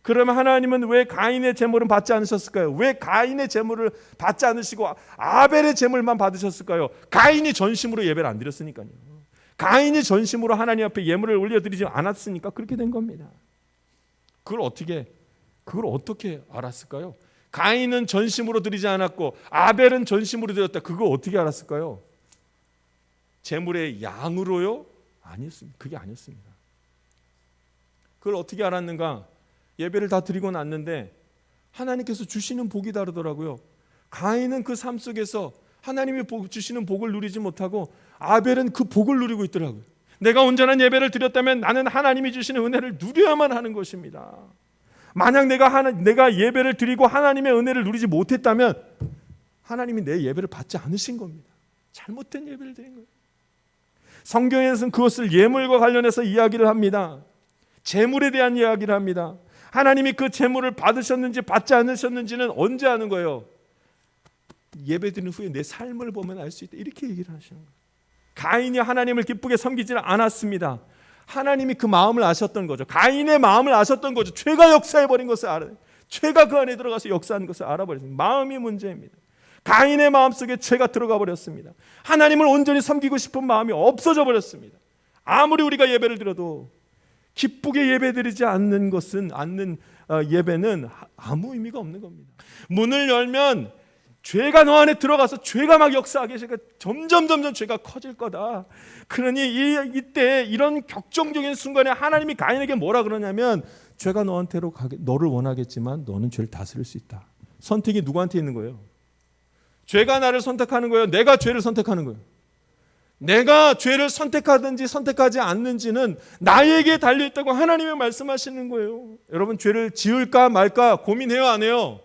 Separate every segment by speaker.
Speaker 1: 그러면 하나님은 왜 가인의 제물은 받지 않으셨을까요? 왜 가인의 제물을 받지 않으시고 아벨의 제물만 받으셨을까요? 가인이 전심으로 예배를 안 드렸으니까요. 가인이 전심으로 하나님 앞에 예물을 올려드리지 않았으니까 그렇게 된 겁니다. 그걸 어떻게 알았을까요? 가인은 전심으로 드리지 않았고 아벨은 전심으로 드렸다. 그걸 어떻게 알았을까요? 제물의 양으로요? 아니었습니다. 그게 아니었습니다. 그걸 어떻게 알았는가? 예배를 다 드리고 났는데 하나님께서 주시는 복이 다르더라고요. 가인은 그 삶 속에서 하나님이 주시는 복을 누리지 못하고 아벨은 그 복을 누리고 있더라고요. 내가 온전한 예배를 드렸다면 나는 하나님이 주시는 은혜를 누려야만 하는 것입니다. 만약 내가 예배를 드리고 하나님의 은혜를 누리지 못했다면 하나님이 내 예배를 받지 않으신 겁니다. 잘못된 예배를 드린 거예요. 성경에서는 그것을 예물과 관련해서 이야기를 합니다. 제물에 대한 이야기를 합니다. 하나님이 그 제물을 받으셨는지 받지 않으셨는지는 언제 아는 거예요? 예배드린 후에 내 삶을 보면 알 수 있다. 이렇게 얘기를 하시는 거예요. 가인이 하나님을 기쁘게 섬기지는 않았습니다. 하나님이 그 마음을 아셨던 거죠. 가인의 마음을 아셨던 거죠. 죄가 역사해버린 것을 알아요. 죄가 그 안에 들어가서 역사하는 것을 알아버렸습니다. 마음이 문제입니다. 가인의 마음속에 죄가 들어가 버렸습니다. 하나님을 온전히 섬기고 싶은 마음이 없어져 버렸습니다. 아무리 우리가 예배를 드려도 기쁘게 예배드리지 않는 예배는 아무 의미가 없는 겁니다. 문을 열면 죄가 너 안에 들어가서 죄가 막 역사하게 점점 죄가 커질 거다. 그러니 이때 이런 격정적인 순간에 하나님이 가인에게 뭐라 그러냐면 죄가 너한테로 너를 원하겠지만 너는 죄를 다스릴 수 있다. 선택이 누구한테 있는 거예요? 죄가 나를 선택하는 거예요? 내가 죄를 선택하는 거예요? 내가 죄를 선택하든지 선택하지 않는지는 나에게 달려있다고 하나님이 말씀하시는 거예요. 여러분 죄를 지을까 말까 고민해요 안 해요?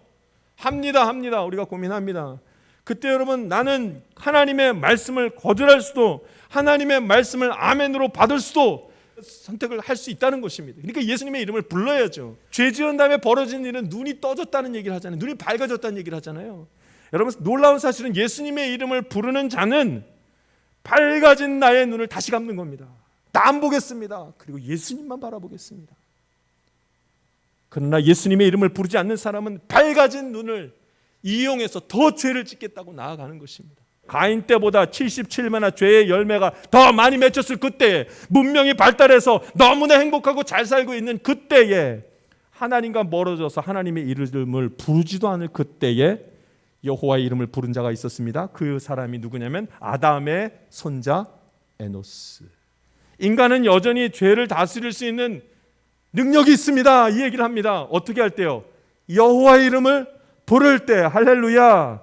Speaker 1: 합니다. 우리가 고민합니다. 그때 여러분 나는 하나님의 말씀을 거절할 수도 하나님의 말씀을 아멘으로 받을 수도 선택을 할 수 있다는 것입니다. 그러니까 예수님의 이름을 불러야죠. 죄 지은 다음에 벌어진 일은 눈이 떠졌다는 얘기를 하잖아요. 눈이 밝아졌다는 얘기를 하잖아요. 여러분 놀라운 사실은 예수님의 이름을 부르는 자는 밝아진 나의 눈을 다시 감는 겁니다. 나 안 보겠습니다. 그리고 예수님만 바라보겠습니다. 그러나 예수님의 이름을 부르지 않는 사람은 밝아진 눈을 이용해서 더 죄를 짓겠다고 나아가는 것입니다. 가인 때보다 77배나 죄의 열매가 더 많이 맺혔을 그때에 문명이 발달해서 너무나 행복하고 잘 살고 있는 그때에 하나님과 멀어져서 하나님의 이름을 부르지도 않을 그때에 여호와의 이름을 부른 자가 있었습니다. 그 사람이 누구냐면 아담의 손자 에노스. 인간은 여전히 죄를 다스릴 수 있는 능력이 있습니다. 이 얘기를 합니다. 어떻게 할 때요? 여호와의 이름을 부를 때. 할렐루야.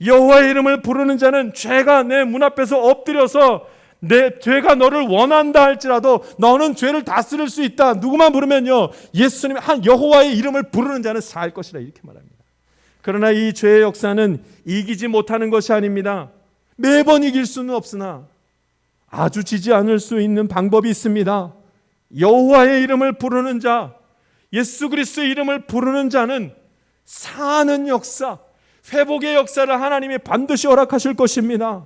Speaker 1: 여호와의 이름을 부르는 자는 죄가 내 문 앞에서 엎드려서 내 죄가 너를 원한다 할지라도 너는 죄를 다스릴 수 있다. 누구만 부르면요 예수님 한 여호와의 이름을 부르는 자는 살 것이라 이렇게 말합니다. 그러나 이 죄의 역사는 이기지 못하는 것이 아닙니다. 매번 이길 수는 없으나 아주 지지 않을 수 있는 방법이 있습니다. 여호와의 이름을 부르는 자, 예수 그리스도의 이름을 부르는 자는 사는 역사, 회복의 역사를 하나님이 반드시 허락하실 것입니다.